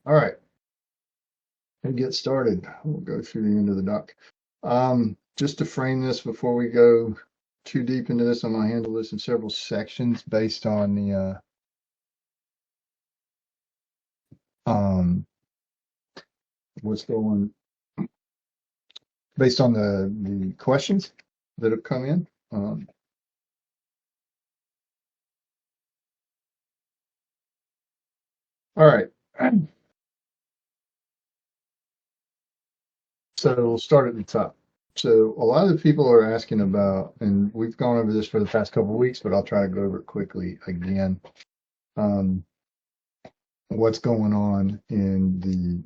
All right, and get started. We'll go through the end of the doc. Just to frame this before we go too deep into this, I'm going to handle this in several sections based on the what's going based on the questions that have come in. All right, so we'll start at the top. So a lot of the people are asking about, and we've gone over this for the past couple of weeks, but I'll try to go over it quickly again. What's going on in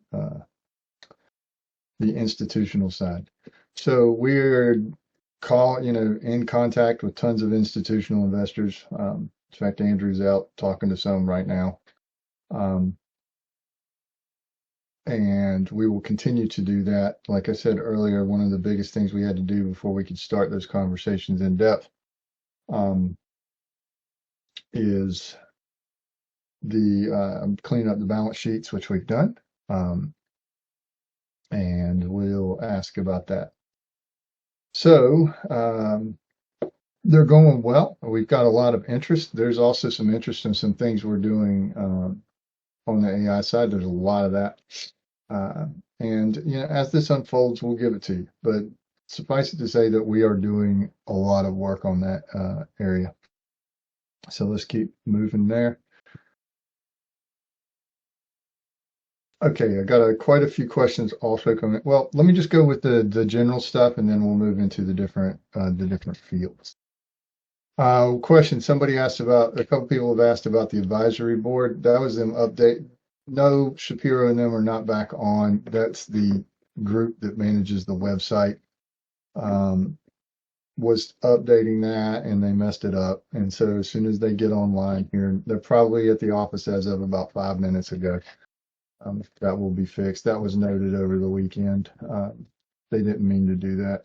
the institutional side. So we're in contact with tons of institutional investors. In fact, Andrew's out talking to some right now. Um, and we will continue to do that. Like I said earlier, one of the biggest things we had to do before we could start those conversations in depth um, is the clean up the balance sheets, which we've done. And we'll ask about that. So they're going well. We've got a lot of interest. There's also some interest in some things we're doing on the AI side. There's a lot of that. Uh, and as this unfolds, we'll give it to you. But suffice it to say that we are doing a lot of work on that area. So let's keep moving there. Okay, I got quite a few questions also coming. Well, let me just go with the general stuff, and then we'll move into the different fields. Question. Somebody asked about, a couple people have asked about the advisory board. That was them update. No, Shapiro and them are not back on. That's the group that manages the website. Was updating that and they messed it up. And so as soon as they get online here, they're probably at the office as of about 5 minutes ago. That will be fixed. That was noted over the weekend. They didn't mean to do that.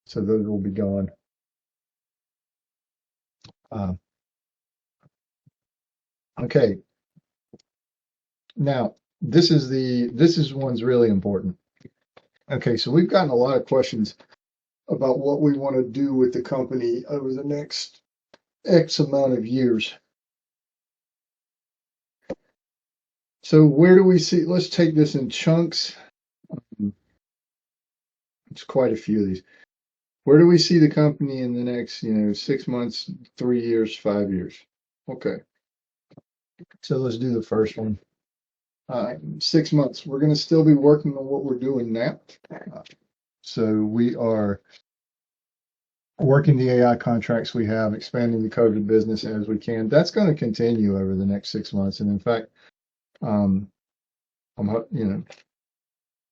So those will be gone. Uh, okay. Now, this is one's really important. Okay, so we've gotten a lot of questions about what we want to do with the company over the next X amount of years. So where do we see, let's take this in chunks. It's quite a few of these. Where do we see the company in the next, 6 months, 3 years, 5 years? Okay, so let's do the first one. 6 months. We're going to still be working on what we're doing now. So we are working the AI contracts we have, expanding the COVID business as we can. That's going to continue over the next 6 months. And in fact, I'm,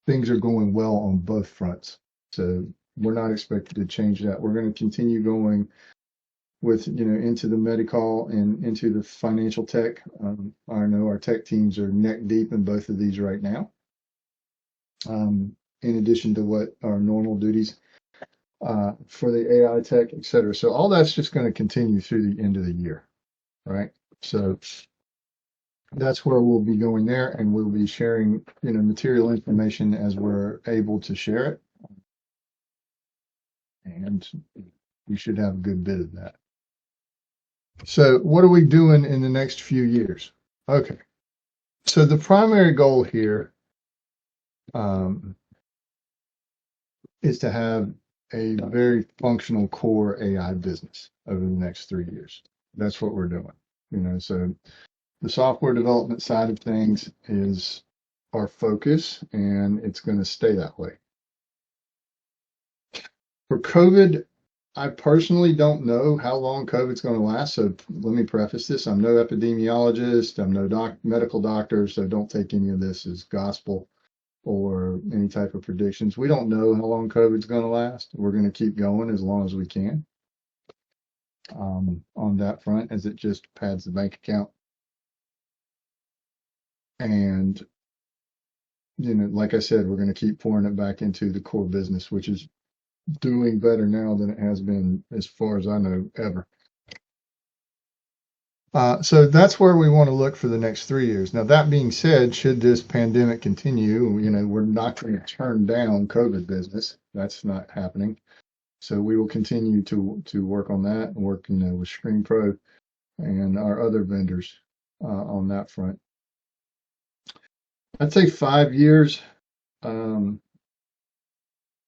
things are going well on both fronts. So we're not expected to change that. We're going to continue going with, into the medical and into the financial tech. I know our tech teams are neck deep in both of these right now. In addition to what our normal duties for the AI tech, et cetera. So all that's just going to continue through the end of the year, right? So that's where we'll be going there, and we'll be sharing, material information as we're able to share it. And we should have a good bit of that. So what are we doing in the next few years? Okay. So the primary goal here is to have a very functional core AI business over the next 3 years. That's what we're doing. So the software development side of things is our focus, and it's going to stay that way. For COVID, I personally don't know how long COVID's going to last. So let me preface this. I'm no epidemiologist. I'm no medical doctor. So don't take any of this as gospel or any type of predictions. We don't know how long COVID's going to last. We're going to keep going as long as we can on that front, as it just pads the bank account. And, like I said, we're going to keep pouring it back into the core business, which is doing better now than it has been, as far as I know, ever. So that's where we want to look for the next 3 years. Now, that being said, should this pandemic continue, we're not going to turn down COVID business. That's not happening. So we will continue to work on that and work, with ScreenPro and our other vendors on that front. I'd say 5 years. Um,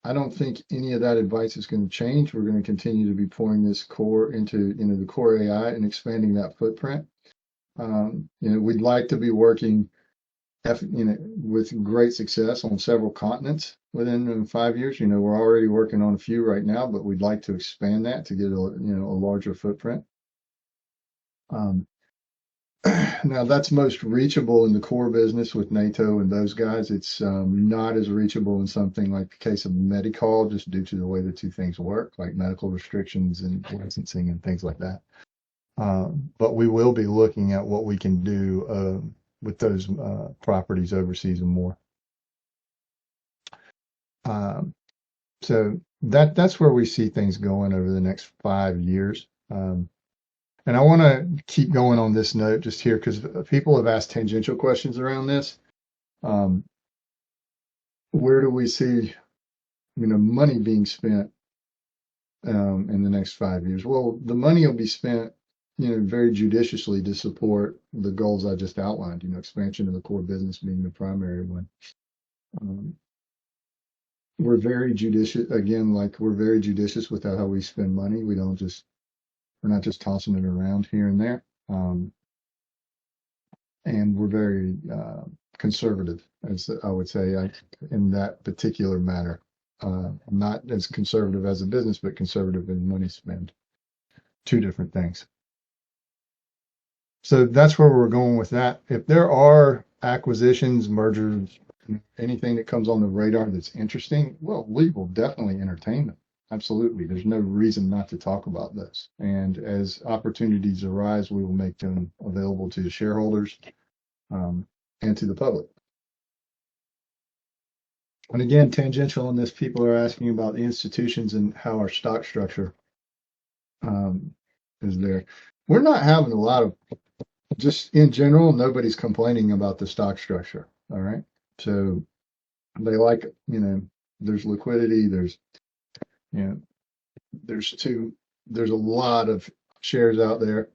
I don't think any of that advice is going to change. We're going to continue to be pouring this core into the core AI and expanding that footprint. We'd like to be working with great success on several continents within 5 years. We're already working on a few right now, but we'd like to expand that to get a larger footprint. Um, Now that's most reachable in the core business with NATO and those guys. It's not as reachable in something like the case of Medical, just due to the way the two things work, like medical restrictions and licensing and things like that. But we will be looking at what we can do with those properties overseas and more. Um, so that's where we see things going over the next 5 years. And I want to keep going on this note just here because people have asked tangential questions around this. Um, where do we see, money being spent in the next 5 years? Well, the money will be spent, very judiciously to support the goals I just outlined. Expansion of the core business being the primary one. Um, we're very judicious again, like we're very judicious with how we spend money. We're not just tossing it around here and there. And we're very conservative, as I would say, in that particular matter. Not as conservative as a business, but conservative in money spent. Two different things. So that's where we're going with that. If there are acquisitions, mergers, anything that comes on the radar that's interesting, well, we will definitely entertain them. Absolutely. There's no reason not to talk about those. And as opportunities arise, we will make them available to the shareholders and to the public. And again, tangential on this, people are asking about the institutions and how our stock structure is there. We're not having a lot of, just in general, nobody's complaining about the stock structure. All right. So they like, there's liquidity, there's, you know, there's a lot of shares out there.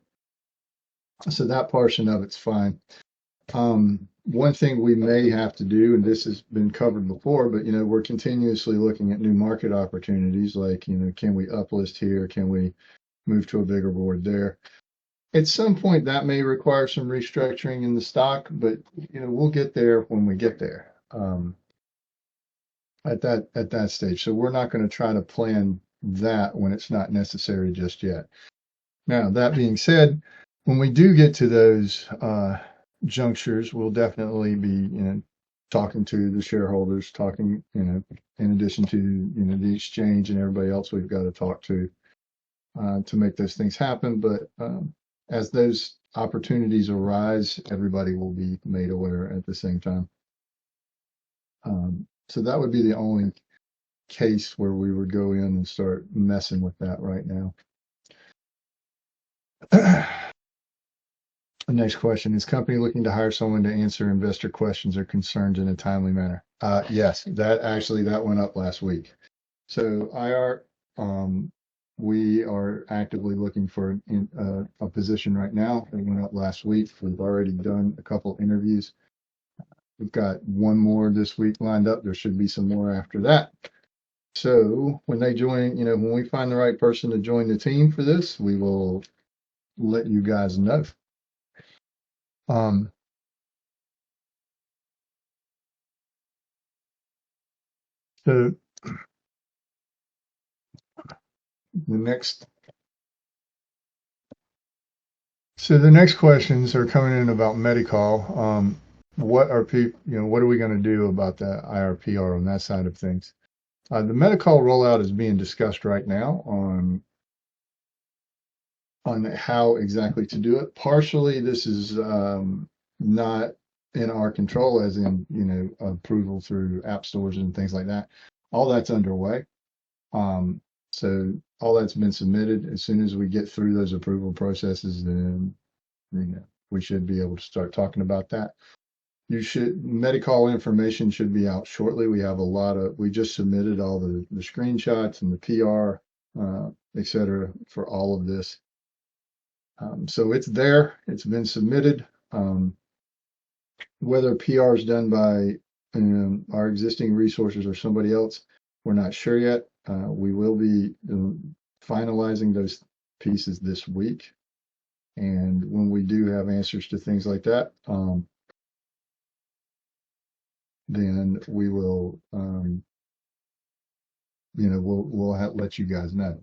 So that portion of it's fine. One thing we may have to do, and this has been covered before, but we're continuously looking at new market opportunities. Like, can we uplist here? Can we move to a bigger board there? At some point, that may require some restructuring in the stock, but we'll get there when we get there. At that stage, so we're not going to try to plan that when it's not necessary just yet. Now, that being said, when we do get to those junctures, we'll definitely be, talking to the shareholders, talking, in addition to, the exchange and everybody else we've got to talk to make those things happen. But as those opportunities arise, everybody will be made aware at the same time. So that would be the only case where we would go in and start messing with that right now. The next question is: company looking to hire someone to answer investor questions or concerns in a timely manner? Yes, that went up last week. So IR, we are actively looking for a position right now. It went up last week. We've already done a couple interviews. We've got one more this week lined up. There should be some more after that. So when they join, when we find the right person to join the team for this, we will let you guys know. So the next questions are coming in about Medical. What are people, what are we going to do about the IRPR on that side of things? The Medical rollout is being discussed right now on how exactly to do it. Partially, this is not in our control, as in, approval through app stores and things like that. All that's underway. So all that's been submitted. As soon as we get through those approval processes, then we should be able to start talking about that. Medical information should be out shortly. We just submitted all the screenshots and the PR, et cetera, for all of this. So it's there, it's been submitted. Whether PR is done by our existing resources or somebody else, we're not sure yet. We will be finalizing those pieces this week. And when we do have answers to things like that, then we will, we'll let you guys know.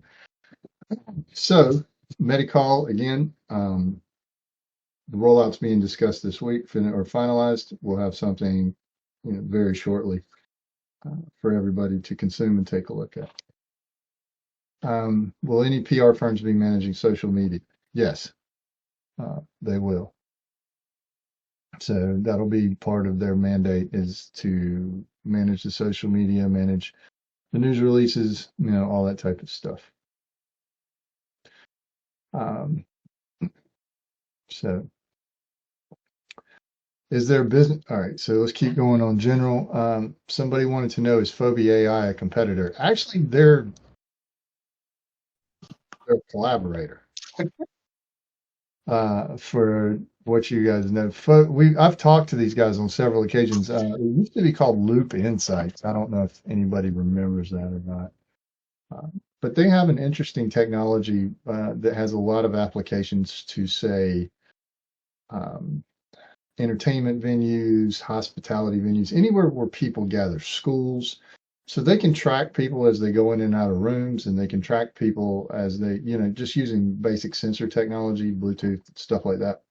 So Medical, again, the rollout's being discussed this week or finalized. We'll have something very shortly for everybody to consume and take a look at. Will any PR firms be managing social media? Yes, they will. So that'll be part of their mandate, is to manage the social media, manage the news releases, all that type of stuff. So is there business? All right, so let's keep going on general. Somebody wanted to know, is Fobi AI a competitor? Actually, they're a collaborator. For what you guys know, I've talked to these guys on several occasions. It used to be called Loop Insights. I don't know if anybody remembers that or not. But they have an interesting technology that has a lot of applications to, say, entertainment venues, hospitality venues, anywhere where people gather, schools. So they can track people as they go in and out of rooms, and they can track people as they, just using basic sensor technology, Bluetooth, stuff like that.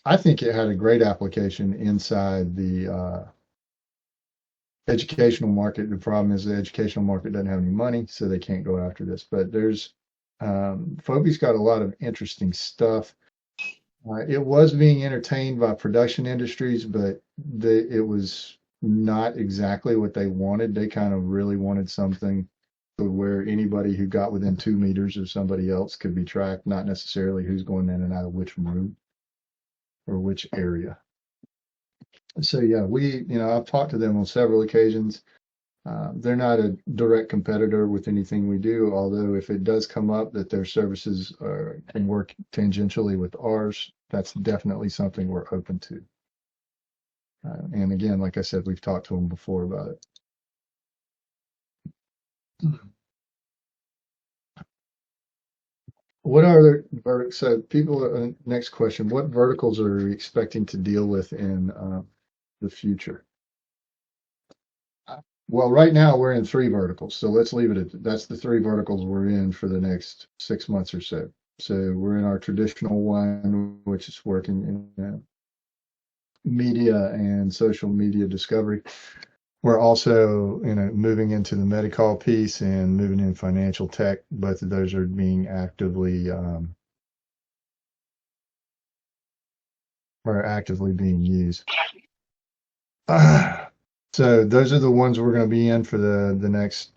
I think it had a great application inside the educational market. The problem is the educational market doesn't have any money, so they can't go after this. But there's Fobi's got a lot of interesting stuff. It was being entertained by production industries, but it was not exactly what they wanted. They kind of really wanted something where anybody who got within 2 meters of somebody else could be tracked, not necessarily who's going in and out of which room or which area. So yeah, I've talked to them on several occasions. They're not a direct competitor with anything we do, although if it does come up that their services can work tangentially with ours, that's definitely something we're open to. And again, like I said, we've talked to them before about it. What are so people, next question, what verticals are we expecting to deal with in the future? Well, right now we're in 3 verticals, so let's leave it at that's the 3 verticals we're in for the next 6 months or so. So we're in our traditional one, which is working in media and social media discovery. We're also, moving into the medical piece and moving in financial tech. Both of those are being actively being used. So those are the ones we're going to be in for the next,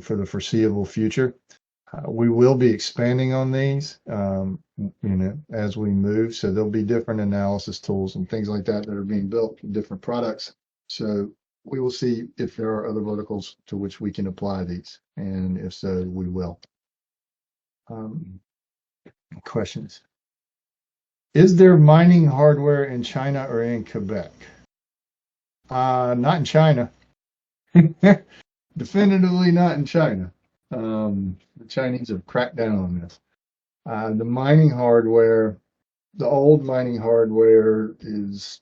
for the foreseeable future. We will be expanding on these, as we move. So there'll be different analysis tools and things like that are being built, different products. So we will see if there are other verticals to which we can apply these, and if so, we will. Questions? Is there mining hardware in China or in Quebec? Not in China. Definitively not in China. The Chinese have cracked down on this. The mining hardware, the old mining hardware is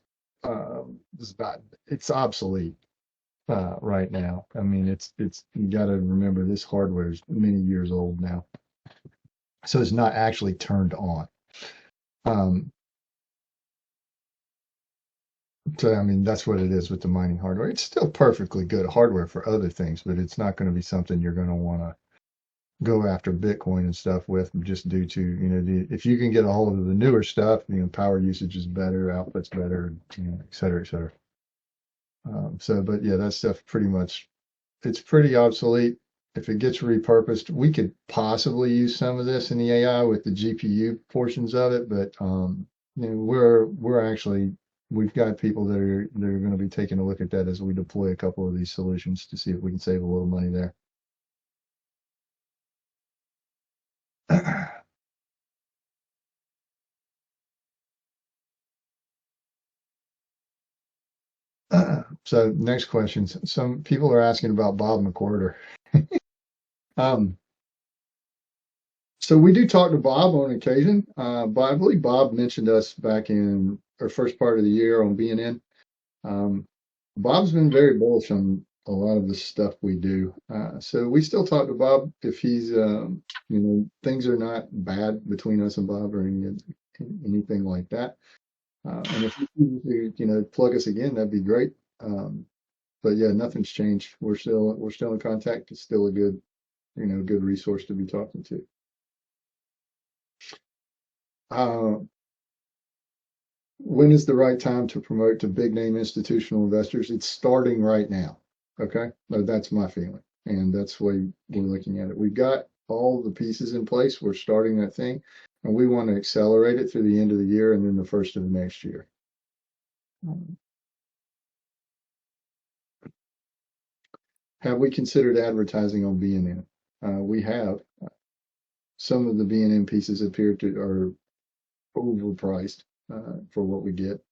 it's obsolete right now. I mean, it's you got to remember this hardware is many years old now, so it's not actually turned on. So I mean, that's what it is with the mining hardware. It's still perfectly good hardware for other things, but it's not going to be something you're going to want to go after Bitcoin and stuff with, just due to, if you can get a hold of the newer stuff, power usage is better, output's better, et cetera, et cetera. But yeah, that stuff it's pretty obsolete. if it gets repurposed, we could possibly use some of this in the AI with the GPU portions of it, but we're actually we've got people that are going to be taking a look at that as we deploy a couple of these solutions to see if we can save a little money there. So next question. Some people are asking about Bob McWhorter. Um, so we do talk to Bob on occasion. But I believe Bob mentioned us back in our first part of the year on BNN. Um, Bob's been very bullish on a lot of the stuff we do. So we still talk to Bob if he's, things are not bad between us and Bob or anything like that. And if you plug us again, that'd be great. But yeah, nothing's changed. We're still in contact. It's still a good resource to be talking to. Uh, when is the right time to promote to big name institutional investors? It's starting right now. Okay. That's my feeling. And that's the way we're looking at it. We've got all the pieces in place. We're starting that thing and we want to accelerate it through the end of the year and then the first of the next year. Have we considered advertising on BNN? We have. Some of the BNN pieces appear to are overpriced for what we get.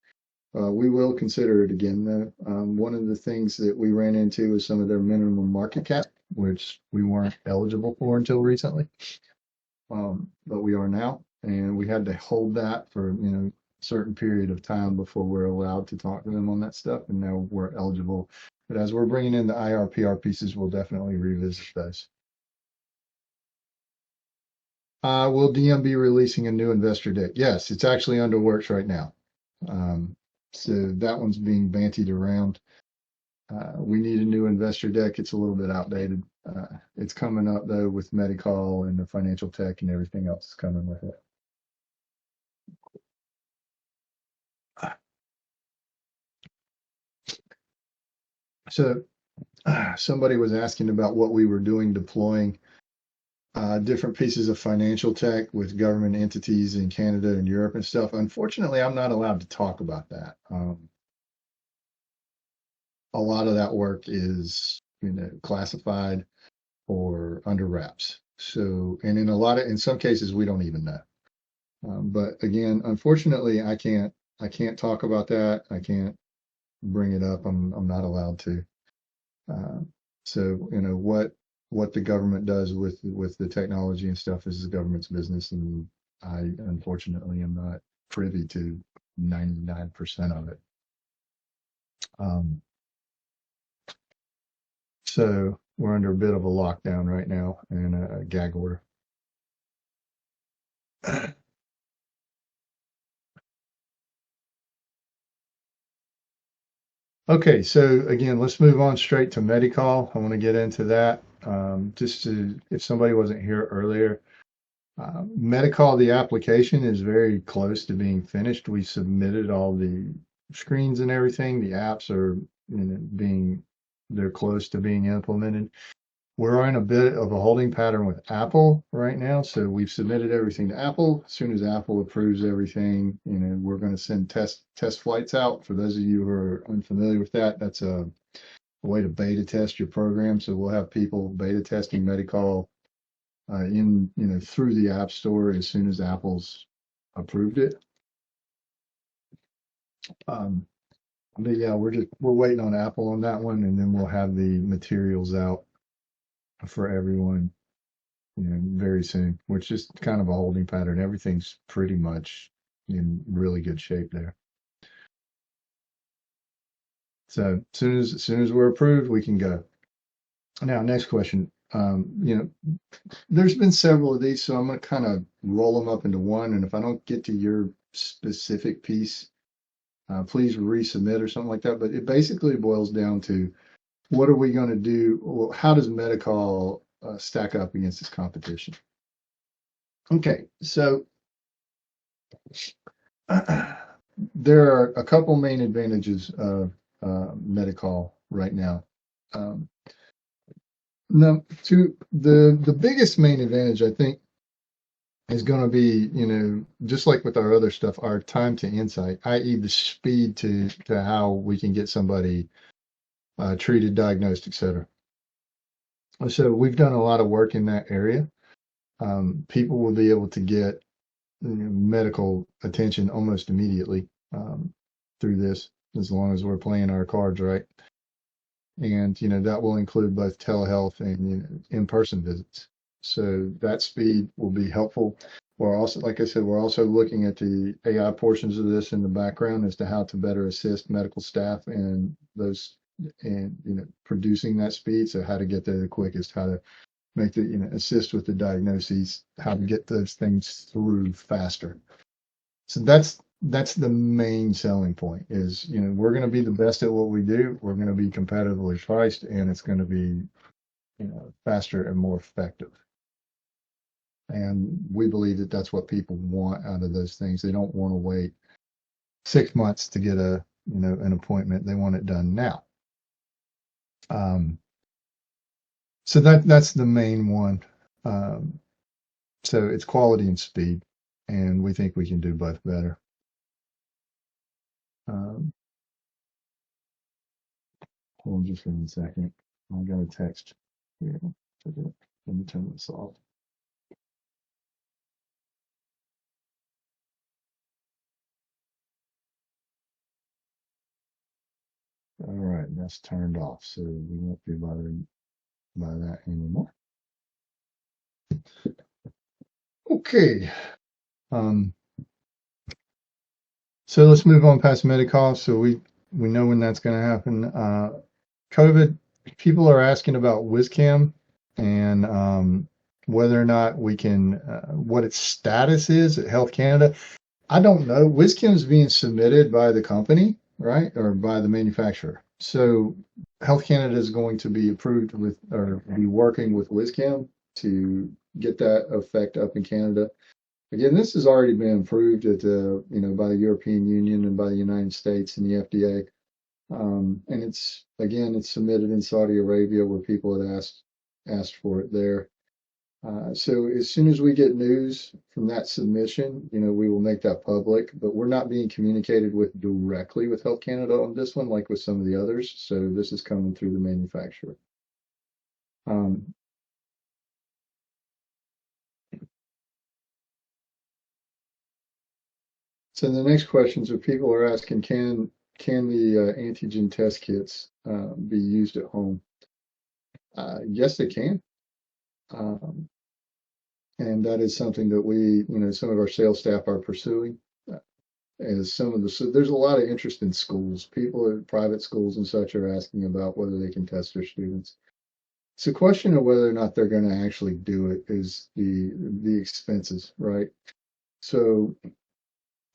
We will consider it again, though. One of the things that we ran into was some of their minimum market cap, which we weren't eligible for until recently, but we are now, and we had to hold that for a certain period of time before we're allowed to talk to them on that stuff, and now we're eligible. But as we're bringing in the IRPR pieces, we'll definitely revisit those. Will DM be releasing a new investor deck? Yes, it's actually under works right now. Um, so that one's being bantied around. We need a new investor deck. It's a little bit outdated. It's coming up though with Medical and the financial tech and everything else coming with it. So somebody was asking about what we were doing deploying different pieces of financial tech with government entities in Canada and Europe and stuff. Unfortunately, I'm not allowed to talk about that. A lot of that work is classified or under wraps. So, and in some cases, we don't even know. But again, unfortunately, I can't talk about that. I can't bring it up. I'm not allowed to. Uh, so, what the government does with the technology and stuff is the government's business, and I unfortunately am not privy to 99% of it. Um, so we're under a bit of a lockdown right now and a gag order. Okay, so again, let's move on straight to Medical. I want to get into that. If somebody wasn't here earlier, Medical, the application is very close to being finished. We submitted all the screens and everything. The apps are they're close to being implemented. We're in a bit of a holding pattern with Apple right now. So we've submitted everything to Apple. As soon as Apple approves everything, we're going to send test flights out. For those of you who are unfamiliar with that, that's a way to beta test your program. So we'll have people beta testing Medical through the App Store as soon as Apple's approved it. But yeah, we're waiting on Apple on that one, and then we'll have the materials out for everyone very soon, which is kind of a holding pattern. Everything's pretty much in really good shape there. So as soon as we're approved, we can go. Now, next question. There's been several of these, so I'm going to kind of roll them up into one. And if I don't get to your specific piece, please resubmit or something like that. But it basically boils down to what are we going to do? Well, how does Medical stack up against this competition? Okay, so there are a couple main advantages of Medical right now. Um, No, to the biggest main advantage, I think, is going to be, just like with our other stuff, our time to insight, i.e., the speed to how we can get somebody treated, diagnosed, etc. So we've done a lot of work in that area. People will be able to get medical attention almost immediately through this, as long as we're playing our cards right. And that will include both telehealth and in-person visits. So that speed will be helpful. We're also, like I said, we're also looking at the AI portions of this in the background as to how to better assist medical staff and those and producing that speed. So how to get there the quickest, how to make the assist with the diagnoses, how to get those things through faster. So that's the main selling point is, we're going to be the best at what we do. We're going to be competitively priced, and it's going to be, faster and more effective. And we believe that that's what people want out of those things. They don't want to wait 6 months to get an appointment. They want it done now. So that's the main one. So it's quality and speed, and we think we can do both better. Um, Hold on just for a second. I got a text here. Let me turn this off. All right, that's turned off, so we won't be bothered by that anymore. Okay. Um, so let's move on past Medical. So we know when that's going to happen. COVID, people are asking about WizCam and whether or not we can, what its status is at Health Canada. I don't know. WizCam is being submitted by the company, right, or by the manufacturer. So Health Canada is going to be approved with or be working with WizCam to get that effect up in Canada. Again, this has already been approved at the, by the European Union and by the United States and the FDA. And it's submitted in Saudi Arabia where people had asked for it there. So as soon as we get news from that submission, we will make that public, but we're not being communicated with directly with Health Canada on this one, like with some of the others. So this is coming through the manufacturer. Um, so the next questions are people are asking, can the antigen test kits be used at home? Yes, they can. Um, and that is something that some of our sales staff are pursuing. As so there's a lot of interest in schools. People at private schools and such are asking about whether they can test their students. It's a question of whether or not they're going to actually do it is the expenses, right? So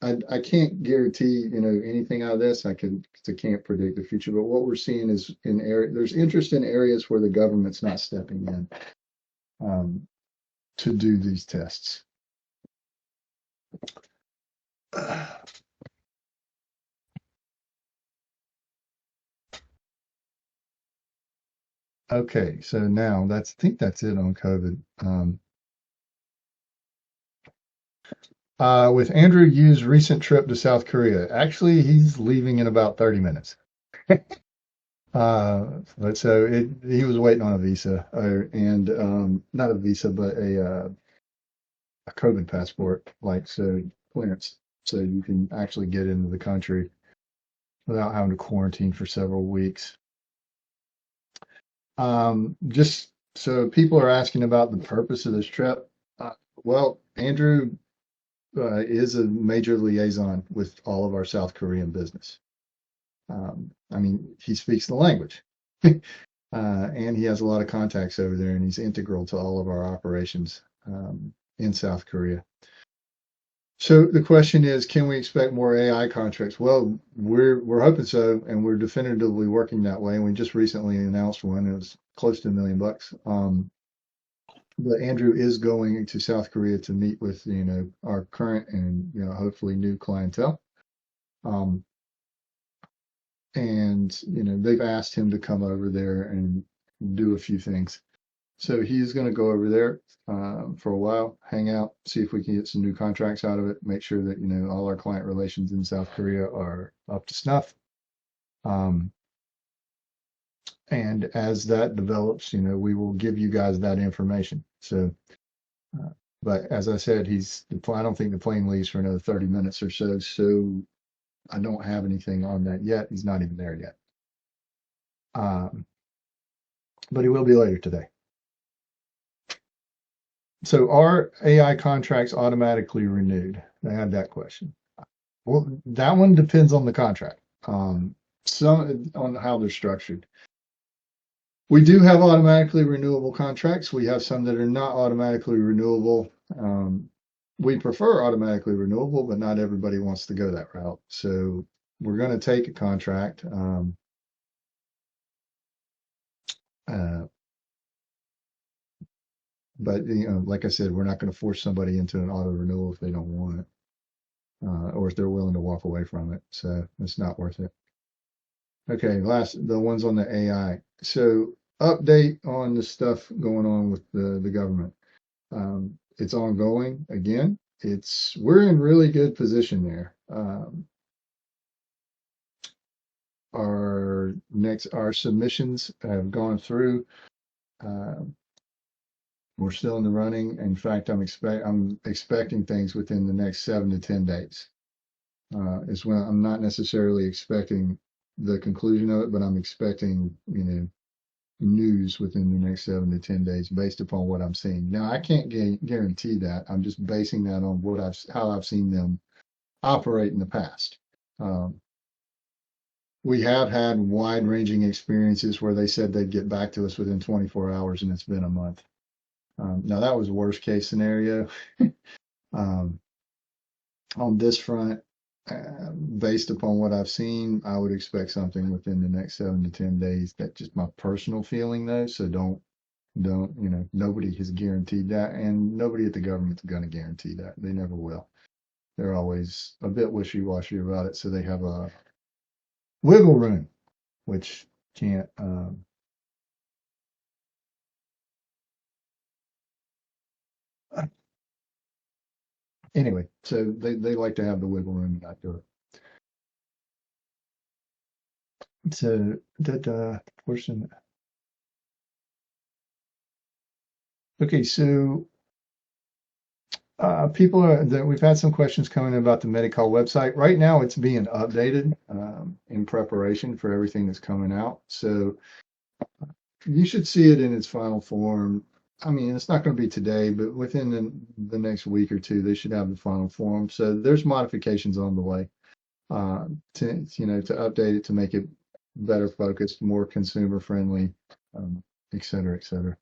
I can't guarantee anything out of this. I can't predict the future, but what we're seeing is there's interest in areas where the government's not stepping in to do these tests. Okay, so now I think that's it on COVID. With Andrew Yu's recent trip to South Korea, actually he's leaving in about 30 minutes. But so he was waiting on a visa, and not a visa, but a COVID passport, like so clearance, so you can actually get into the country without having to quarantine for several weeks. Just so people are asking about the purpose of this trip. Well, Andrew is a major liaison with all of our South Korean business. I mean, he speaks the language, and he has a lot of contacts over there, and he's integral to all of our operations in South Korea. So the question is, can we expect more AI contracts? Well, we're hoping so, and we're definitively working that way. And we just recently announced one. It was close to $1 million. But Andrew is going to South Korea to meet with our current and hopefully new clientele. And they've asked him to come over there and do a few things. So he's going to go over there for a while, hang out, see if we can get some new contracts out of it, make sure that, all our client relations in South Korea are up to snuff. Um, and as that develops, we will give you guys that information. So, uh, but as I said, I don't think the plane leaves for another 30 minutes or so. So I don't have anything on that yet. He's not even there yet. Um, but he will be later today. So are AI contracts automatically renewed? I had that question. Well, that one depends on the contract. Some on how they're structured. We do have automatically renewable contracts. We have some that are not automatically renewable. We prefer automatically renewable, but not everybody wants to go that route. So we're going to take a contract. Uh, but like I said, we're not going to force somebody into an auto renewal if they don't want it, or if they're willing to walk away from it. So it's not worth it. Okay, the ones on the AI. So update on the stuff going on with the government. It's ongoing. Again, we're in really good position there. Our submissions have gone through. Uh, we're still in the running. In fact, I'm expecting things within the next 7 to 10 days. Is when I'm not necessarily expecting the conclusion of it, but I'm expecting, news within the next 7 to 10 days based upon what I'm seeing. Now, I can't guarantee that. I'm just basing that on how I've seen them operate in the past. Um, we have had wide-ranging experiences where they said they'd get back to us within 24 hours, and it's been a month. Now, that was a worst-case scenario. um, on this front, based upon what I've seen, I would expect something within the next 7 to 10 days. That's just my personal feeling, though. So nobody has guaranteed that, and nobody at the government's going to guarantee that. They never will. They're always a bit wishy-washy about it, so they have a wiggle room, which can't. Anyway, so they like to have the wiggle room and not do it. So that portion. Okay, so we've had some questions coming about the Medi-Call website. Right now, it's being updated in preparation for everything that's coming out. So you should see it in its final form. I mean, it's not going to be today, but within the next week or two, they should have the final form. So there's modifications on the way to update it to make it better focused, more consumer friendly, et cetera, et cetera.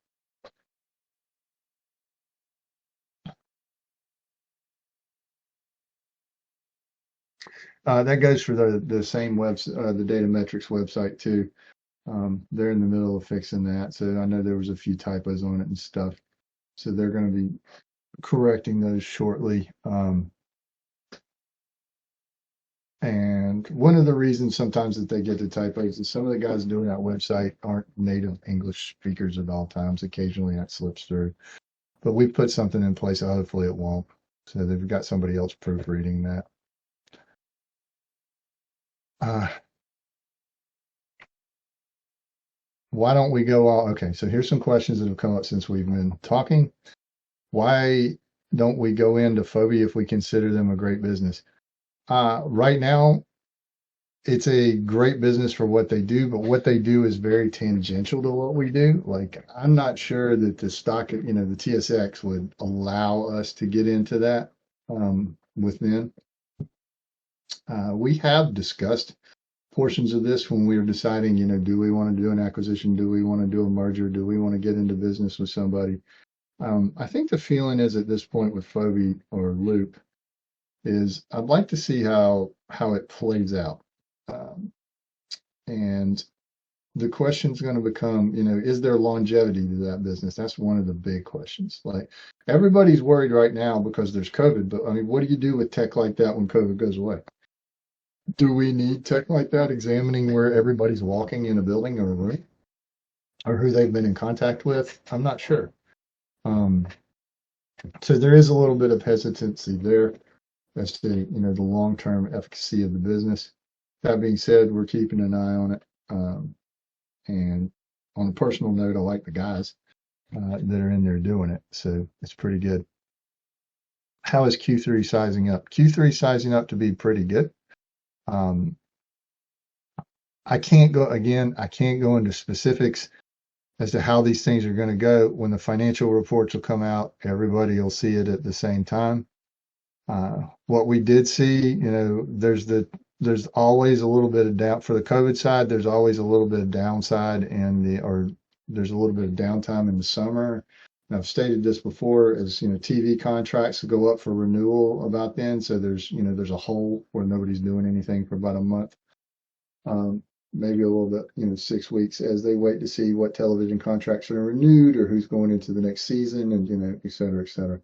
That goes for the same the Datametrex website too. They're in the middle of fixing that, so I know there was a few typos on it and stuff. So they're going to be correcting those shortly. And one of the reasons sometimes that they get the typos is some of the guys doing that website aren't native English speakers at all times. Occasionally that slips through, but we put something in place. Hopefully it won't. So they've got somebody else proofreading that. Uh, why don't we go all? Okay, so here's some questions that have come up since we've been talking. Why don't we go into phobia if we consider them a great business? Right now, it's a great business for what they do, but what they do is very tangential to what we do. Like, I'm not sure that the stock, the TSX would allow us to get into that with them. We have discussed portions of this when we were deciding, do we want to do an acquisition? Do we want to do a merger? Do we want to get into business with somebody? I think the feeling is at this point with Fobi or Loop is I'd like to see how it plays out. And the question's going to become, is there longevity to that business? That's one of the big questions. Like everybody's worried right now because there's COVID, but I mean, what do you do with tech like that when COVID goes away? Do we need tech like that examining where everybody's walking in a building or a room? or who they've been in contact with. I'm not sure. Um, so there is a little bit of hesitancy there as to the long-term efficacy of the business. That being said, we're keeping an eye on it. And on a personal note, I like the guys that are in there doing it, so it's pretty good. How is Q3 sizing up? Q3 sizing up to be pretty good. Um, I can't go again. I can't go into specifics as to how these things are going to go. When the financial reports will come out, everybody will see it at the same time. What we did see, there's always a little bit of doubt for the COVID side. There's always a little bit of downside or there's a little bit of downtime in the summer. And I've stated this before, as TV contracts go up for renewal about then. So there's a hole where nobody's doing anything for about a month, maybe a little bit, 6 weeks, as they wait to see what television contracts are renewed or who's going into the next season, and et cetera, et cetera.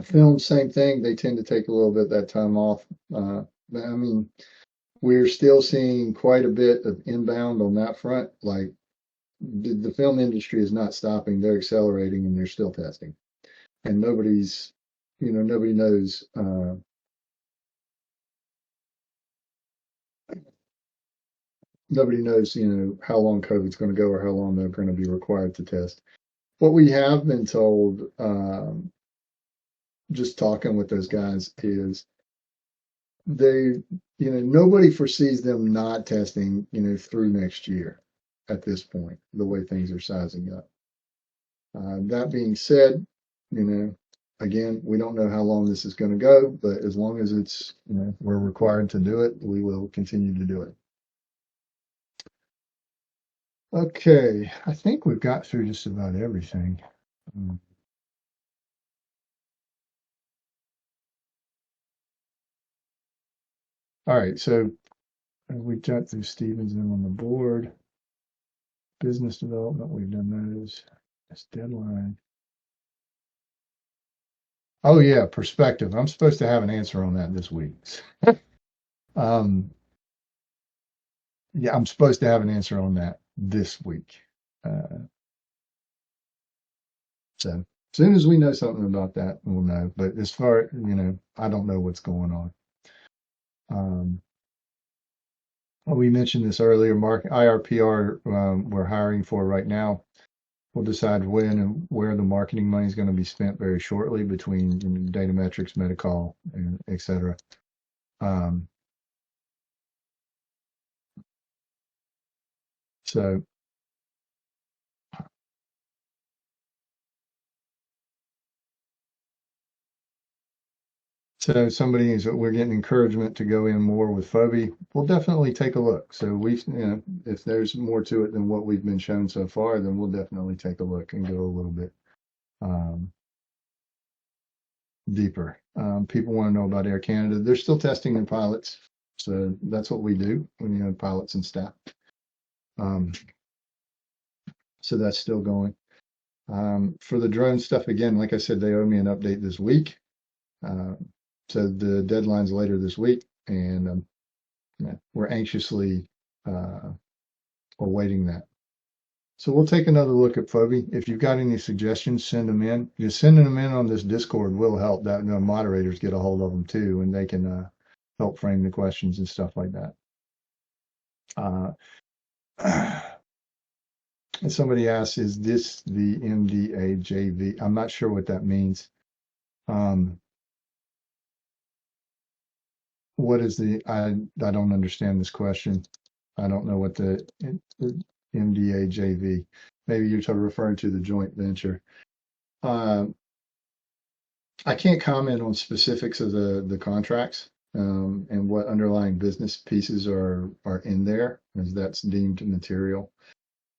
Film, same thing. They tend to take a little bit that time off. But I mean, we're still seeing quite a bit of inbound on that front. Like the film industry is not stopping; they're accelerating, and they're still testing. And nobody knows. Nobody knows, how long COVID's going to go or how long they're going to be required to test. What we have been told, just talking with those guys, is they, nobody foresees them not testing, through next year at this point, the way things are sizing up. That being said, again, we don't know how long this is going to go, but as long as we're required to do it, we will continue to do it. Okay, I think we've got through just about everything. All right, so we got through Stevenson on the board. Business development, we've done those. This deadline. Oh yeah, perspective. I'm supposed to have an answer on that this week. um, yeah, I'm supposed to have an answer on that this week. So as soon as we know something about that, we'll know. But as far, I don't know what's going on. We mentioned this earlier, Mark, IRPR, we're hiring for right now. We'll decide when and where the marketing money is going to be spent very shortly between Datametrex, Metacall, and et cetera. So somebody is, we're getting encouragement to go in more with Phoebe. We'll definitely take a look. So if there's more to it than what we've been shown so far, then we'll definitely take a look and go a little bit deeper. People want to know about Air Canada. They're still testing their pilots. So that's what we do when you have pilots and staff. So that's still going. For the drone stuff, again, like I said, they owe me an update this week. So the deadline's later this week, and we're anxiously awaiting that. So we'll take another look at Phoebe. If you've got any suggestions, send them in. Just sending them in on this Discord will help. That moderators get a hold of them too, and they can help frame the questions and stuff like that. And somebody asks, is this the MDA I'm not sure what that means. What is I don't understand this question. I don't know what the MDA. Maybe you're referring to the joint venture. I can't comment on specifics of the contracts and what underlying business pieces are in there, as that's deemed material.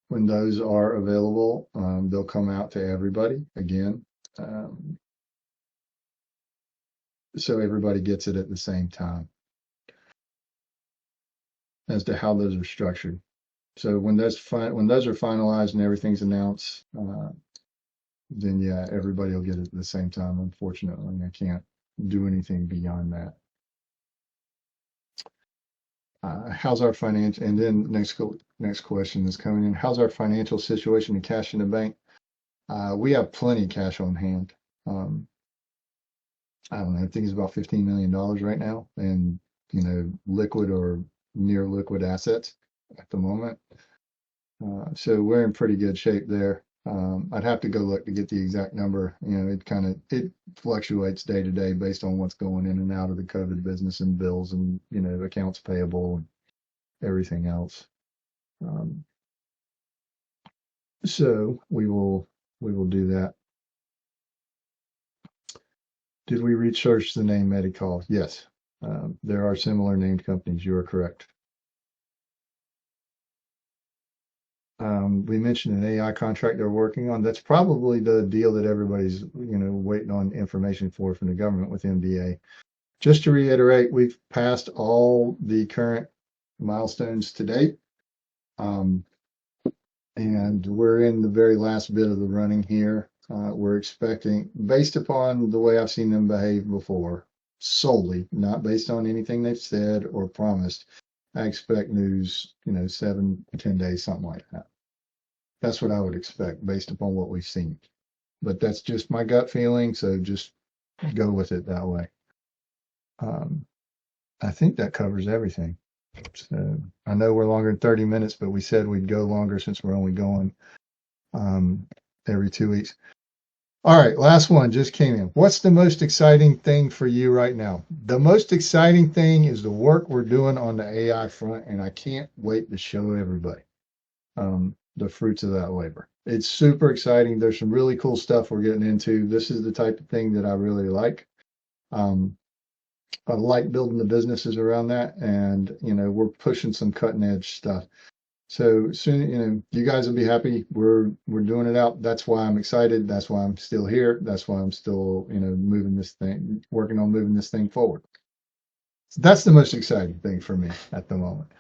When those are available, they'll come out to everybody again, so everybody gets it at the same time as to how those are structured. So when those are finalized and everything's announced, then yeah, everybody will get it at the same time. Unfortunately, I can't do anything beyond that. How's our financial, and then next question is coming in. How's our financial situation and cash in the bank? We have plenty of cash on hand. Um, I don't know, I think it's about $15 million right now, and liquid or near liquid assets at the moment. So we're in pretty good shape there. I'd have to go look to get the exact number. It fluctuates day to day based on what's going in and out of the COVID business and bills and accounts payable and everything else. Um, so we will do that. Did we research the name Medicall? Yes. There are similar named companies. You are correct. We mentioned an AI contract they're working on. That's probably the deal that everybody's, waiting on information for from the government with MDA. Just to reiterate, we've passed all the current milestones to date. And we're in the very last bit of the running here. We're expecting, based upon the way I've seen them behave before, solely, not based on anything they've said or promised, I expect news, 7-10 days, something like that. That's what I would expect based upon what we've seen. But that's just my gut feeling, so just go with it that way. I think that covers everything. So I know we're longer than 30 minutes, but we said we'd go longer since we're only going every 2 weeks. All right, last one just came in. What's the most exciting thing for you right now? The most exciting thing is the work we're doing on the AI front, and I can't wait to show everybody the fruits of that labor. It's super exciting. There's some really cool stuff we're getting into. This is the type of thing that I really like. I like building the businesses around that, and we're pushing some cutting edge stuff. So soon, you guys will be happy. We're doing it out. That's why I'm excited. That's why I'm still here. That's why I'm still, working on moving this thing forward. So that's the most exciting thing for me at the moment.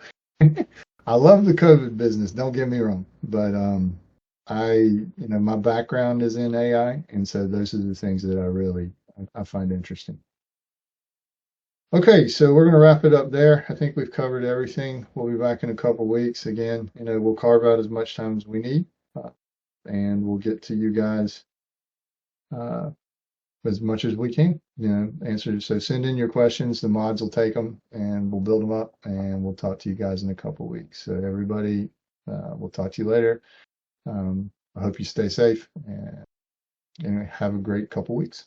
I love the COVID business. Don't get me wrong, but my background is in AI, and so those are the things that I find interesting. Okay, so we're going to wrap it up there. I think we've covered everything. We'll be back in a couple weeks. Again, we'll carve out as much time as we need, and we'll get to you guys as much as we can. Answer. So send in your questions. The mods will take them, and we'll build them up, and we'll talk to you guys in a couple weeks. So everybody, we'll talk to you later. I hope you stay safe and have a great couple weeks.